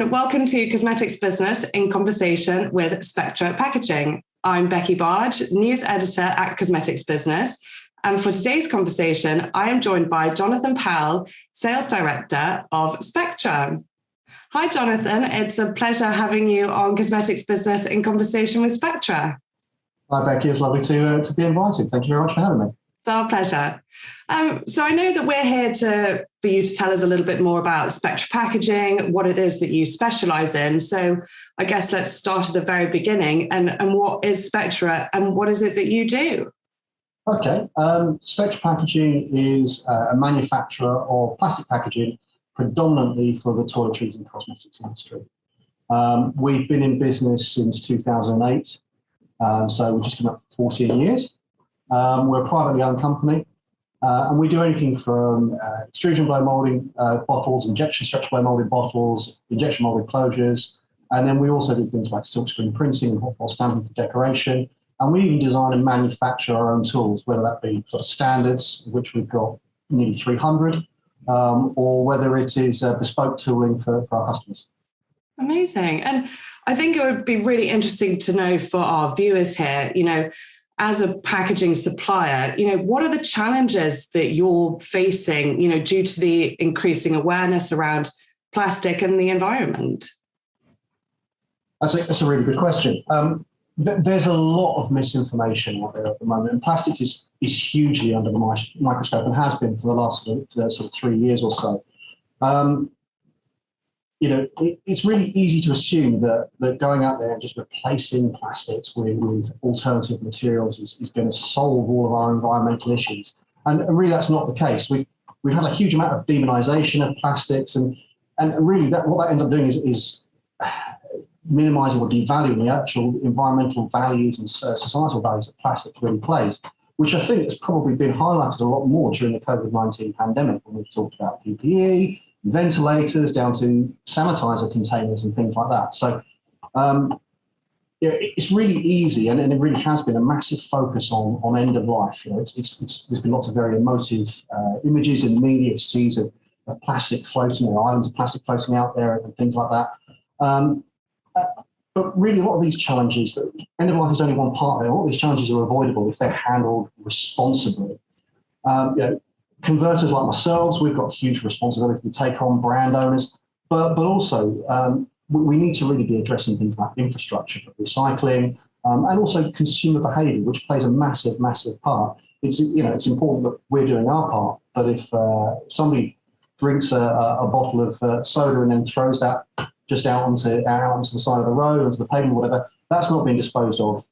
and welcome to Cosmetics Business in Conversation with Spectra Packaging. I'm Becky Barge, News Editor at Cosmetics Business, and for today's conversation, I am joined by Jonathan Powell, Sales Director of Spectra. Hi, Jonathan. It's a pleasure having you on Cosmetics Business in Conversation with Spectra. Hi, Becky. It's lovely to be invited. Thank you very much for having me. It's our pleasure. So I know that we're here for you to tell us a little bit more about Spectra Packaging, what it is that you specialize in. So I guess let's start at the very beginning. And what is Spectra and what is it that you do? Okay. Spectra Packaging is a manufacturer of plastic packaging, predominantly for the toiletries and cosmetics industry. We've been in business since 2008. So we're just coming up for 14 years. We're a privately owned company, and we do anything from extrusion blow molding bottles, injection stretch blow molded bottles, injection molded closures, and then we also do things like silkscreen printing and hot foil stamping for decoration. And we even design and manufacture our own tools, whether that be sort of standards, which we've got nearly 300, or whether it is bespoke tooling for our customers. Amazing. And I think it would be really interesting to know for our viewers here, as a packaging supplier, what are the challenges that you're facing, due to the increasing awareness around plastic and the environment? That's a really good question. There's a lot of misinformation out there at the moment, and plastic is hugely under the microscope and has been for the last sort of 3 years or so. It's really easy to assume that going out there and just replacing plastics with alternative materials is going to solve all of our environmental issues. And really, that's not the case. We've had a huge amount of demonization of plastics, and really what that ends up doing is minimizing or devaluing the actual environmental values and societal values that plastic really plays, which I think has probably been highlighted a lot more during the COVID-19 pandemic when we've talked about PPE, ventilators, down to sanitizer containers and things like that. So it's really easy, and it really has been a massive focus on end of life. There's been lots of very emotive images in the media, it sees of plastic floating, or islands of plastic floating out there and things like that. But really, a lot of these challenges, that end of life is only one part of it. A lot of these challenges are avoidable if they're handled responsibly. Converters like ourselves, we've got huge responsibility to take on brand owners, but also we need to really be addressing things like infrastructure for recycling, and also consumer behaviour, which plays a massive, massive part. It's important that we're doing our part, but if somebody drinks a bottle of soda and then throws that just out onto the side of the road, onto the pavement, whatever, that's not being disposed of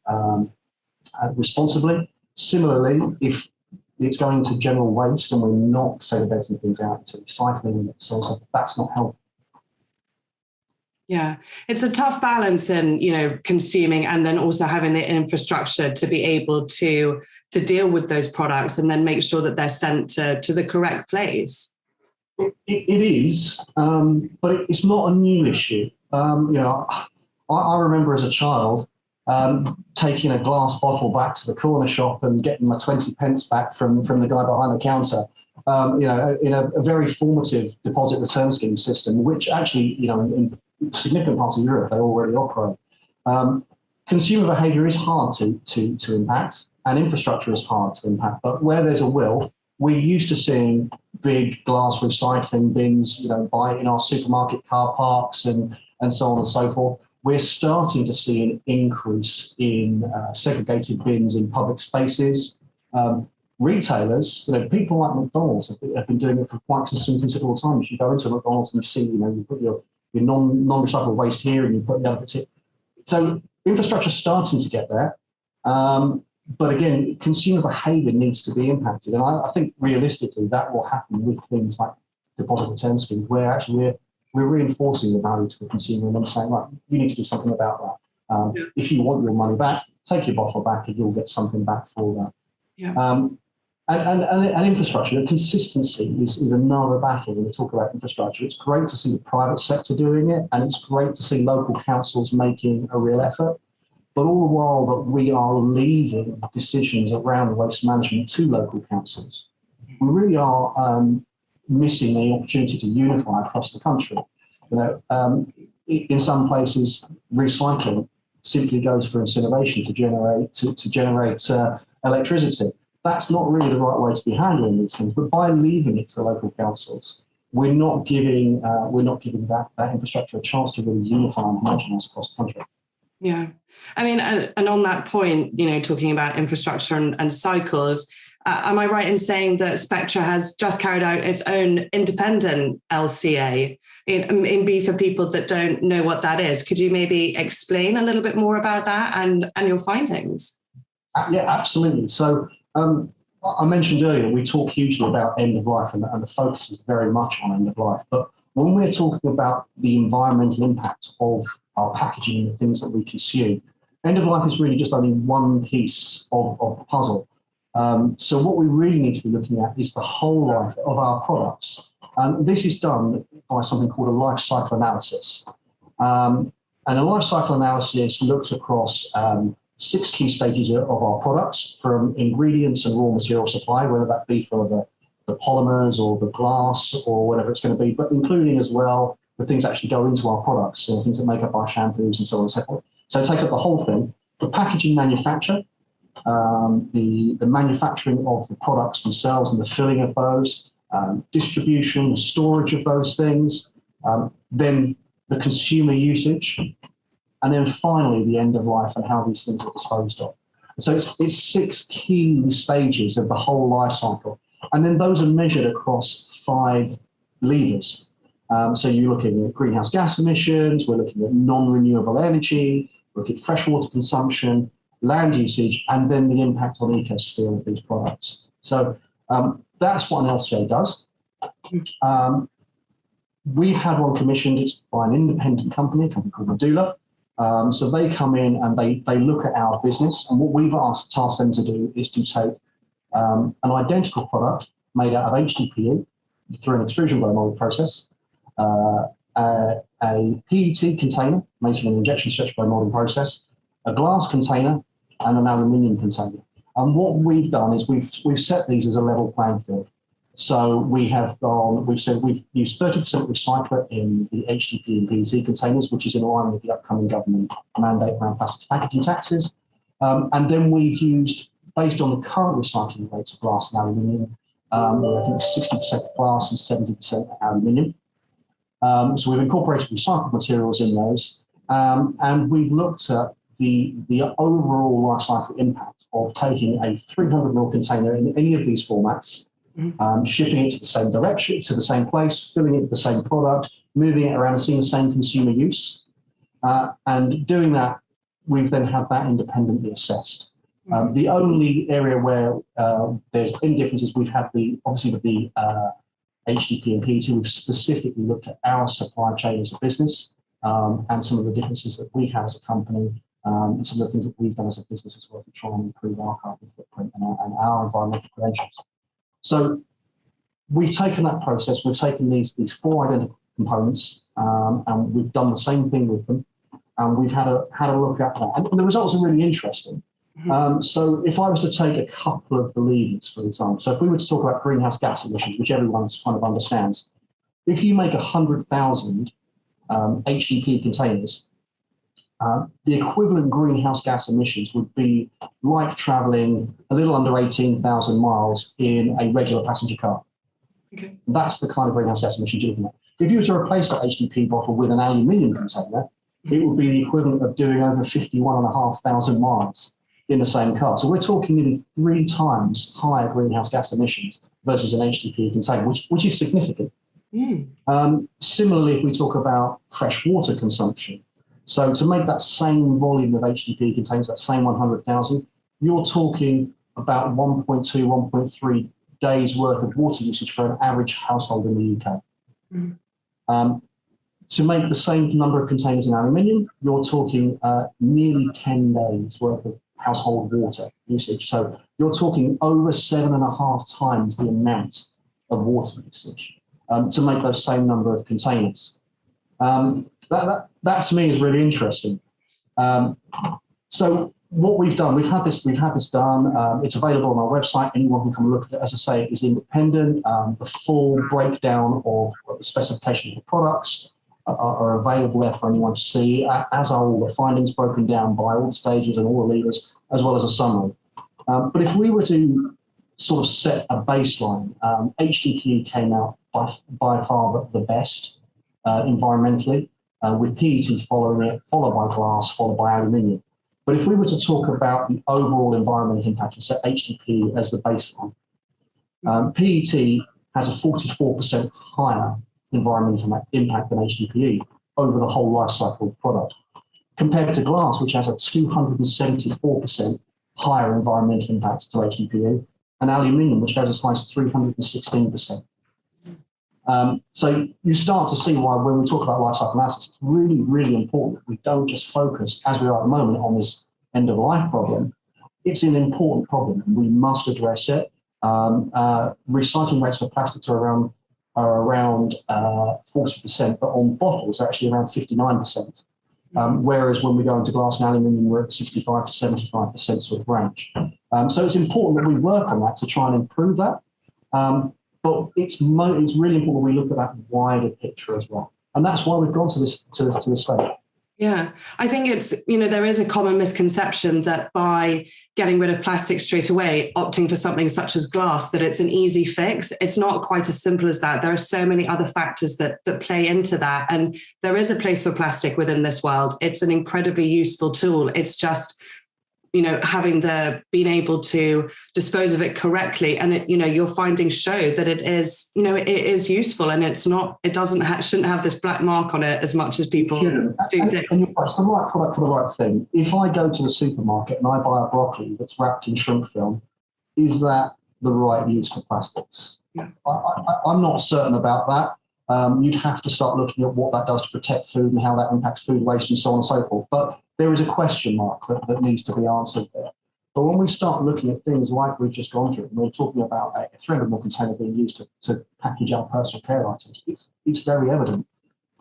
responsibly. Similarly, if it's going to general waste and we're not segregating things out to recycling, so that's not helpful. Yeah, it's a tough balance in, consuming and then also having the infrastructure to be able to deal with those products and then make sure that they're sent to the correct place. It is, but it's not a new issue. I remember as a child taking a glass bottle back to the corner shop and getting my 20 pence back from the guy behind the counter, in a very formative deposit return scheme system, which actually, in significant parts of Europe, they already operate. Consumer behaviour is hard to impact, and infrastructure is hard to impact, but where there's a will, we're used to seeing big glass recycling bins, in our supermarket car parks and so on and so forth. We're starting to see an increase in segregated bins in public spaces. Retailers, people like McDonald's have been doing it for quite some considerable time. If you go into a McDonald's and you see, you put your non-recyclable waste here and you put the other bits here. So infrastructure's starting to get there. But again, consumer behaviour needs to be impacted. And I think realistically that will happen with things like deposit return schemes, where actually we're reinforcing the value to the consumer and then saying, right, you need to do something about that. If you want your money back, take your bottle back and you'll get something back for that. Yeah. And infrastructure, consistency is another battle when we talk about infrastructure. It's great to see the private sector doing it, and it's great to see local councils making a real effort. But all the while that we are leaving decisions around waste management to local councils, we really are missing the opportunity to unify across the country. in some places, recycling simply goes for incineration to generate electricity. That's not really the right way to be handling these things. But by leaving it to the local councils, we're not giving that infrastructure a chance to really unify and homogenise across the country. Yeah, I mean, and on that point, talking about infrastructure and cycles, am I right in saying that Spectra has just carried out its own independent LCA? In B, for people that don't know what that is, could you maybe explain a little bit more about that and your findings? Yeah, absolutely. So I mentioned earlier, we talk hugely about end of life, and the focus is very much on end of life. But when we're talking about the environmental impact of our packaging and the things that we consume, end of life is really just only one piece of the puzzle. So what we really need to be looking at is the whole life of our products. And this is done by something called a life cycle analysis. And a life cycle analysis looks across 6 key stages of our products, from ingredients and raw material supply, whether that be for the polymers or the glass or whatever it's going to be, but including as well the things that actually go into our products, so things that make up our shampoos and so on and so forth. So it takes up the whole thing. The packaging manufacture, the manufacturing of the products themselves and the filling of those, distribution, the storage of those things, then the consumer usage, and then finally the end of life and how these things are disposed of. So it's 6 key stages of the whole life cycle. And then those are measured across 5 levers. So you're looking at greenhouse gas emissions, we're looking at non-renewable energy, we're looking at freshwater consumption, land usage, and then the impact on the ecosphere of these products. So that's what an LCA does. We've had one commissioned. It's by an independent company, a company called Medulla. So they come in and they look at our business, and what we've tasked them to do is to take an identical product made out of HDPE through an extrusion blow molding process, a PET container made from an injection stretch blow molding process, a glass container, and an aluminium container. And what we've done is we've set these as a level playing field. So we've said we've used 30% recycler in the HDPE and PET containers, which is in line with the upcoming government mandate around plastic packaging taxes. And then we've used, based on the current recycling rates of glass and aluminium, I think 60% glass and 70% aluminium. So we've incorporated recycled materials in those, and we've looked at the overall life cycle impact of taking a 300 ml container in any of these formats, shipping it to the same direction, to the same place, filling it with the same product, moving it around and seeing the same consumer use. And doing that, we've then had that independently assessed. The only area where there's any differences, we've had obviously with the HDPE and PET, we've specifically looked at our supply chain as a business, and some of the differences that we have as a company, and some of the things that we've done as a business as well to try and improve our carbon footprint and our environmental credentials. So we've taken that process, we've taken these 4 identical components, and we've done the same thing with them, and we've had a look at that. And the results are really interesting. So if I was to take a couple of the levers, for example, so if we were to talk about greenhouse gas emissions, which everyone kind of understands, if you make 100,000 HDPE containers, the equivalent greenhouse gas emissions would be like traveling a little under 18,000 miles in a regular passenger car. Okay. That's the kind of greenhouse gas emissions you're looking at. If you were to replace that HDPE bottle with an aluminium container, it would be the equivalent of doing over 51,500 miles in the same car. So we're talking nearly 3 times higher greenhouse gas emissions versus an HDPE container, which is significant. Similarly, if we talk about fresh water consumption, so to make that same volume of HDPE containers, that same 100,000, you're talking about 1.2, 1.3 days worth of water usage for an average household in the UK. To make the same number of containers in aluminium, you're talking nearly 10 days worth of household water usage. So you're talking over 7.5 times the amount of water usage to make those same number of containers. That to me is really interesting. So what we've done, we've had this done. It's available on our website. Anyone can come and look at it. As I say, it is independent. The full breakdown of the specification of the products are available there for anyone to see, as are all the findings broken down by all the stages and all the levers, as well as a summary. But if we were to sort of set a baseline, HDPE came out by far the best environmentally, with PET following it, followed by glass, followed by aluminium. But if we were to talk about the overall environmental impact and set HDPE as the baseline, PET has a 44% higher environmental impact than HDPE over the whole life cycle of the product, compared to glass, which has a 274% higher environmental impact to HDPE, and aluminium, which goes as high as 316%. So you start to see why when we talk about life cycle analysis, it's really, really important that we don't just focus, as we are at the moment, on this end of life problem. It's an important problem and we must address it. Recycling rates for plastics are around 40%, but on bottles are actually around 59%. Whereas when we go into glass and aluminium, we're at 65 to 75% sort of range. So it's important that we work on that to try and improve that. But it's really important we look at that wider picture as well. And that's why we've gone to this stage. Yeah, I think it's, there is a common misconception that by getting rid of plastic straight away, opting for something such as glass, that it's an easy fix. It's not quite as simple as that. There are so many other factors that play into that. And there is a place for plastic within this world. It's an incredibly useful tool. It's just, being able to dispose of it correctly. And your findings show that it is useful, and shouldn't have this black mark on it as much as people do think. And you're right, it's the right product for the right thing. If I go to the supermarket and I buy a broccoli that's wrapped in shrink film, is that the right use for plastics? Yeah. I'm not certain about that. You'd have to start looking at what that does to protect food and how that impacts food waste and so on and so forth. But there is a question mark that needs to be answered there. But when we start looking at things like we've just gone through, and we're talking about a 300 ml container being used to package our personal care items, it's very evident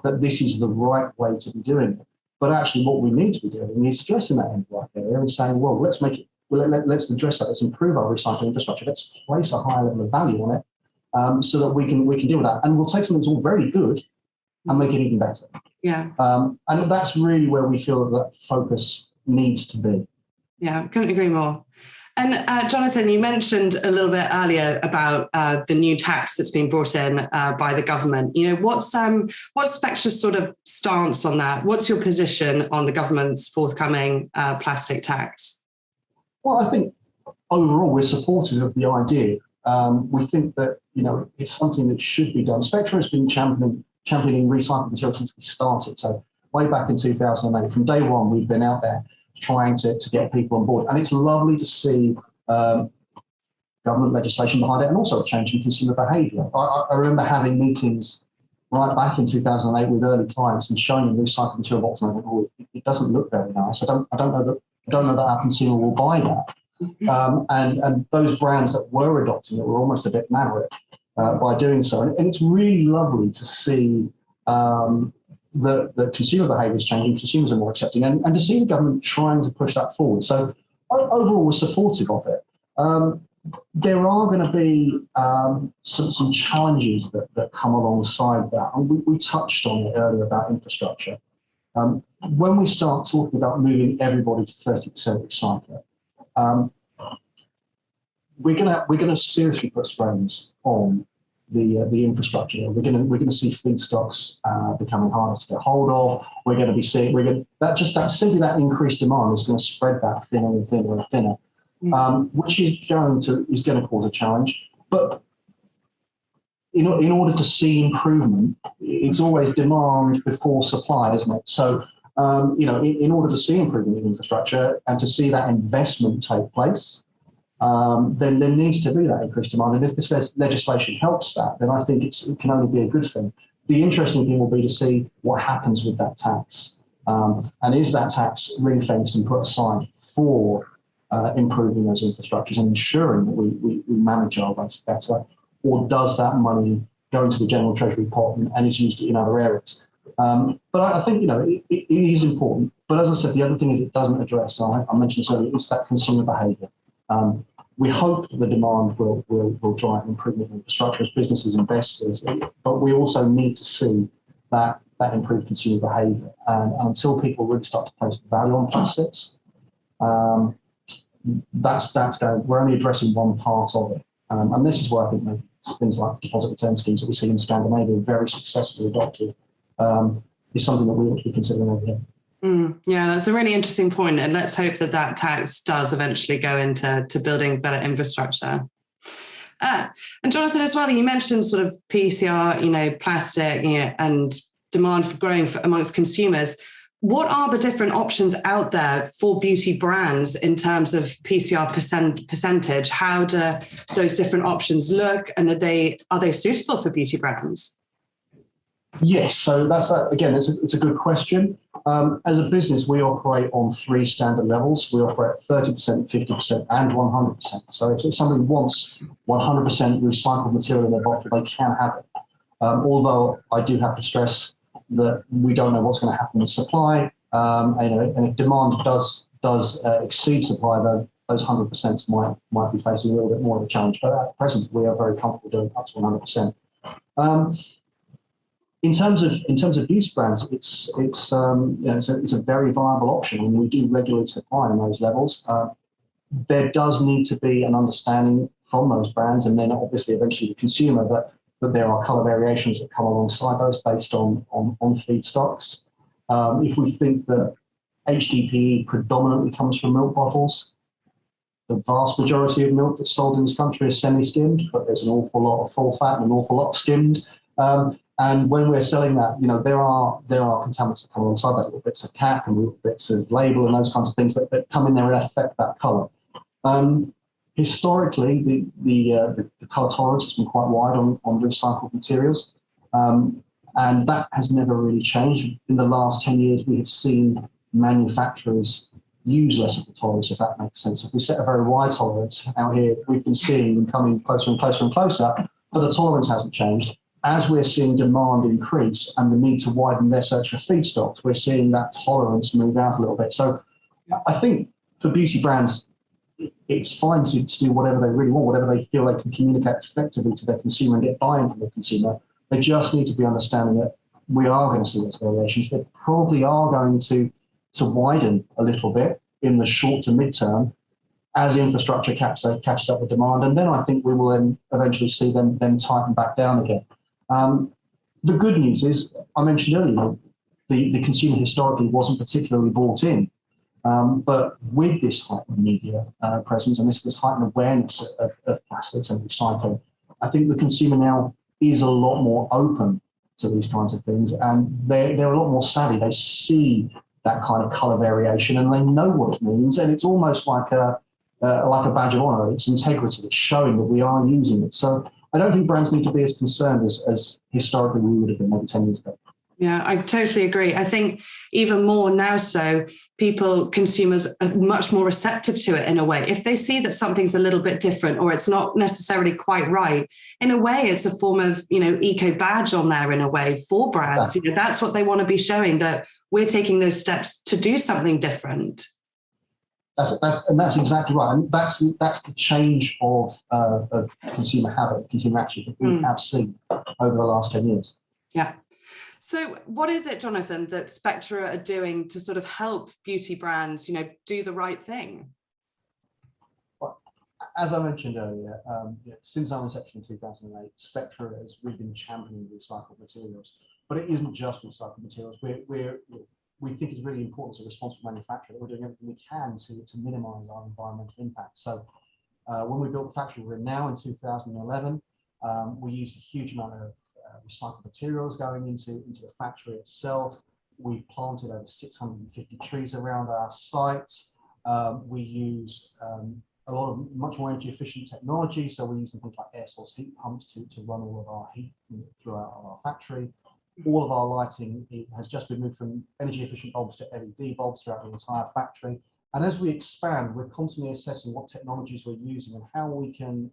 that this is the right way to be doing it. But actually what we need to be doing is addressing that end right area and saying, well, let's address that, let's improve our recycling infrastructure, let's place a higher level of value on it, so that we can deal with that. And we'll take something that's all very good and make it even better. Yeah. And that's really where we feel that focus needs to be. Yeah, couldn't agree more. And Jonathan, you mentioned a little bit earlier about the new tax that's been brought in by the government. What's Spectra's sort of stance on that? What's your position on the government's forthcoming plastic tax? Well, I think overall we're supportive of the idea. We think that it's something that should be done. Spectra has been championing recycled materials since we started. So way back in 2008, from day one, we've been out there trying to get people on board. And it's lovely to see government legislation behind it, and also a change in consumer behaviour. I remember having meetings right back in 2008 with early clients and showing them recycled material boxes, and I went, oh, it doesn't look very nice. I don't know that our consumer will buy that. And those brands that were adopting it were almost a bit maverick by doing so. And it's really lovely to see the consumer behaviour is changing, consumers are more accepting, and to see the government trying to push that forward. So overall, we're supportive of it. There are going to be some challenges that come alongside that. And we touched on it earlier about infrastructure. When we start talking about moving everybody to 30% recycling, we're going to seriously put strains on the infrastructure. We're going to see feedstocks becoming harder to get hold of. We're going to be seeing that increased demand is going to spread that thinner and thinner and thinner, which is going to cause a challenge. But in order to see improvement, it's always demand before supply, isn't it? So in order to see improvement in infrastructure and to see that investment take place, then there needs to be that increased demand. And if this legislation helps that, then I think it can only be a good thing. The interesting thing will be to see what happens with that tax. And is that tax ring-fenced and put aside for improving those infrastructures and ensuring that we manage our waste better? Or does that money go into the general treasury pot and is used in other areas? But I think, it is important. But as I said, the other thing is it doesn't address, I mentioned earlier, it's that consumer behaviour. We hope that the demand will drive improvement in infrastructure as businesses invest, but we also need to see that that improved consumer behaviour. And until people really start to place value on plastics, that's going. We're only addressing one part of it, and this is where I think maybe things like deposit return schemes that we see in Scandinavia, very successfully adopted, is something that we ought to be considering over here. Yeah, that's a really interesting point, and let's hope that that tax does eventually go into building better infrastructure. And Jonathan, as well, you mentioned sort of PCR, plastic, and demand for growing amongst consumers. What are the different options out there for beauty brands in terms of PCR percentage? How do those different options look, and are they suitable for beauty brands? Yes, so that's again, it's a good question. As a business, we operate on 3 standard levels. We operate 30%, 50%, and 100%. So if somebody wants 100% recycled material in their bottle, they can have it. Although I do have to stress that we don't know what's going to happen with supply, and if demand does exceed supply, then those 100% might be facing a little bit more of a challenge. But at present, we are very comfortable doing up to 100%. In terms of beauty brands, it's a very viable option, and we do regularly supply in those levels. There does need to be an understanding from those brands, and then obviously eventually the consumer, that there are colour variations that come alongside those based on feedstocks. If we think that HDPE predominantly comes from milk bottles, the vast majority of milk that's sold in this country is semi-skimmed, but there's an awful lot of full fat and an awful lot of skimmed. And when we're selling that, there are contaminants that come alongside that, little bits of cap and little bits of label and those kinds of things that come in there and affect that colour. Historically, the colour tolerance has been quite wide on recycled materials, and that has never really changed. In the last 10 years, we have seen manufacturers use less of the tolerance, if that makes sense. If we set a very wide tolerance out here, we've been seeing them coming closer and closer and closer, but the tolerance hasn't changed. As we're seeing demand increase and the need to widen their search for feedstocks, we're seeing that tolerance move out a little bit. So I think for beauty brands, it's fine to do whatever they really want, whatever they feel they can communicate effectively to their consumer and get buy-in from the consumer. They just need to be understanding that we are going to see those variations. They probably are going to widen a little bit in the short to mid-term as infrastructure catches up with demand. And then I think we will then eventually see them tighten back down again. The good news is, I mentioned earlier, the consumer historically wasn't particularly bought in. But with this heightened media presence and this heightened awareness of plastics and recycling, I think the consumer now is a lot more open to these kinds of things, and they're a lot more savvy. They see that kind of colour variation and they know what it means, and it's almost like a badge of honour. It's integrity. It's showing that we are using it. So I don't think brands need to be as concerned as historically we would have been maybe 10 years ago. Yeah, I totally agree. I think even more now so, consumers are much more receptive to it in a way. If they see that something's a little bit different or it's not necessarily quite right, in a way, it's a form of, eco badge on there in a way for brands. Yeah. That's what they want to be showing, that we're taking those steps to do something different. That's exactly right. And that's the change of consumer habit, consumer action that we have seen over the last 10 years. Yeah. So what is it, Jonathan, that Spectra are doing to sort of help beauty brands, do the right thing? Well, as I mentioned earlier, since our inception in 2008, Spectra has really been championing recycled materials. But it isn't just recycled materials. We think it's really important as a responsible manufacturer that we're doing everything we can to minimise our environmental impact. So when we built the factory we're in now in 2011, we used a huge amount of recycled materials going into the factory itself. We've planted over 650 trees around our sites. We use a lot of much more energy efficient technology. So we're using things like air source heat pumps to run all of our heat throughout our factory. All of our lighting has just been moved from energy efficient bulbs to LED bulbs throughout the entire factory. And as we expand, we're constantly assessing what technologies we're using and how we can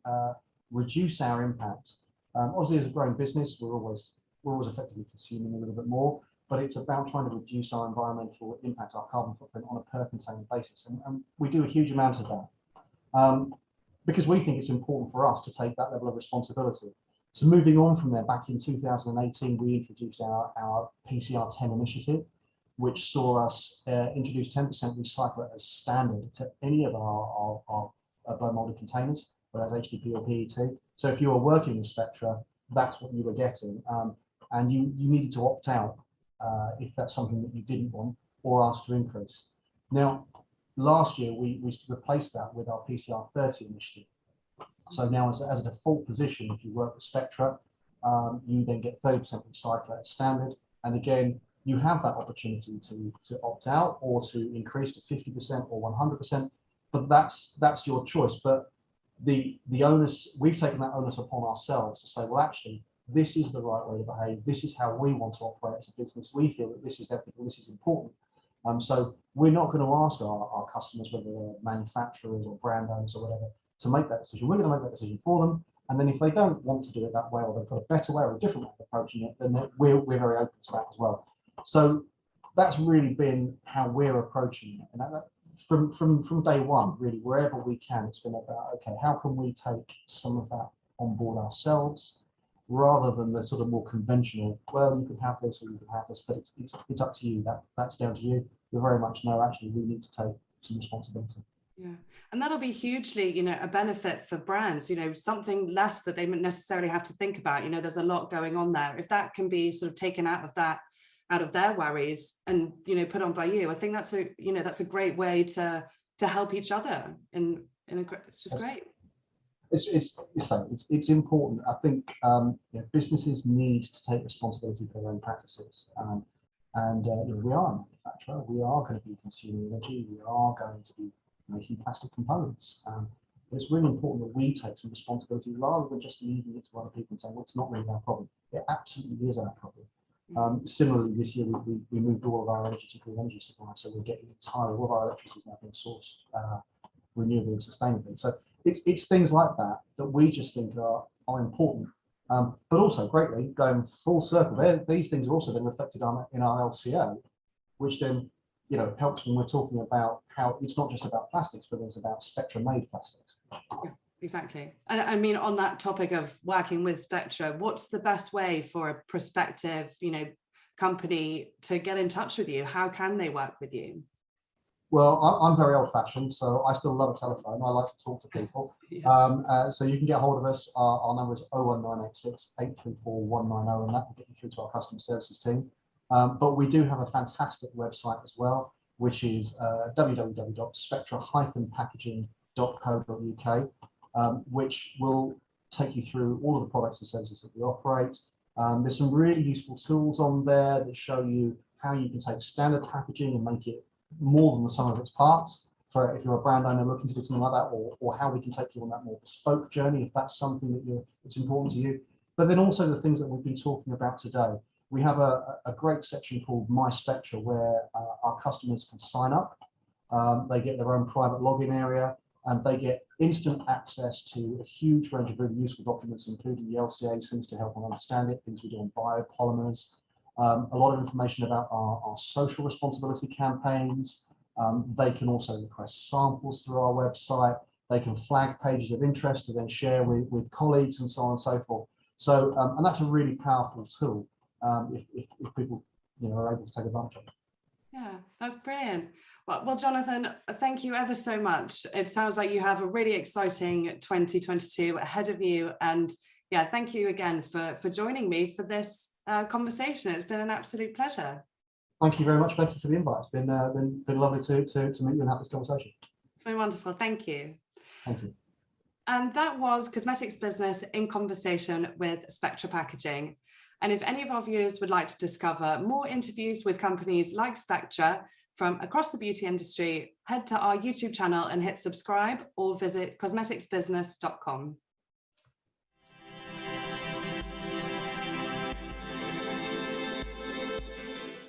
reduce our impact. Obviously, as a growing business, we're always effectively consuming a little bit more, but it's about trying to reduce our environmental impact, our carbon footprint on a per container basis. And we do a huge amount of that because we think it's important for us to take that level of responsibility. So moving on from there, back in 2018, we introduced our PCR 10 initiative, which saw us introduce 10% recycler as standard to any of our blow molded containers, whether that's HDPE or PET. So if you were working with Spectra, that's what you were getting. And you needed to opt out if that's something that you didn't want or ask to increase. Now, last year, we replaced that with our PCR 30 initiative. So now as a default position, if you work with Spectra, you then get 30% recycler as standard. And again, you have that opportunity to opt out or to increase to 50% or 100%, but that's your choice. But the onus, we've taken that onus upon ourselves to say, well, actually, this is the right way to behave. This is how we want to operate as a business. We feel that this is ethical, this is important. So we're not going to ask our customers, whether they're manufacturers or brand owners or whatever, to make that decision. We're going to make that decision for them. And then if they don't want to do it that way, or they've got a better way or a different way of approaching it, then we're very open to that as well. So that's really been how we're approaching it. And that, from day one, really, wherever we can, it's been about, okay, how can we take some of that on board ourselves, rather than the sort of more conventional, well, you can have this or you can have this, but it's up to you. That's down to you. We're very much, no, actually, we need to take some responsibility. Yeah, and that'll be hugely, a benefit for brands, something less that they necessarily have to think about. There's a lot going on there. If that can be sort of taken out of their worries and, put on by you, I think that's a great way to help each other. It's just great. It's important. I think businesses need to take responsibility for their own practices. And we are a manufacturer. We are going to be consuming energy. We are going to be making plastic components. But it's really important that we take some responsibility rather than just leaving it to other people and saying, well, it's not really our problem. It absolutely is our problem. Similarly, this year we moved all of our energy to clean energy supply, so we're getting all of our electricity now being sourced renewably and sustainably. So it's things like that we just think are important. But also greatly going full circle, these things are also then reflected in our LCO, which then helps when we're talking about how it's not just about plastics, but it's about Spectra made plastics. Yeah, exactly. And I mean, on that topic of working with Spectra, what's the best way for a prospective, company to get in touch with you? How can they work with you? Well, I'm very old-fashioned, so I still love a telephone. I like to talk to people. Yeah. So you can get hold of us. Our number is 01986 834 190, and that will get you through to our customer services team. But we do have a fantastic website as well, which is www.spectra-packaging.co.uk, which will take you through all of the products and services that we operate. There's some really useful tools on there that show you how you can take standard packaging and make it more than the sum of its parts, for if you're a brand owner looking to do something like that, or how we can take you on that more bespoke journey if that's something that it's important to you. But then also the things that we've been talking about today. We have a great section called My Spectra where our customers can sign up. They get their own private login area, and they get instant access to a huge range of really useful documents, including the LCA, things to help them understand it, things we do on biopolymers, a lot of information about our social responsibility campaigns. They can also request samples through our website. They can flag pages of interest to then share with colleagues and so on and so forth. So, and that's a really powerful tool if people are able to take advantage of it. Yeah, that's brilliant. Well, Jonathan, thank you ever so much. It sounds like you have a really exciting 2022 ahead of you. And yeah, thank you again for joining me for this conversation. It's been an absolute pleasure. Thank you very much, Becky, for the invite. It's been lovely to meet you and have this conversation. It's been wonderful. Thank you. Thank you. And that was Cosmetics Business in conversation with Spectra Packaging. And if any of our viewers would like to discover more interviews with companies like Spectra from across the beauty industry, head to our YouTube channel and hit subscribe, or visit cosmeticsbusiness.com.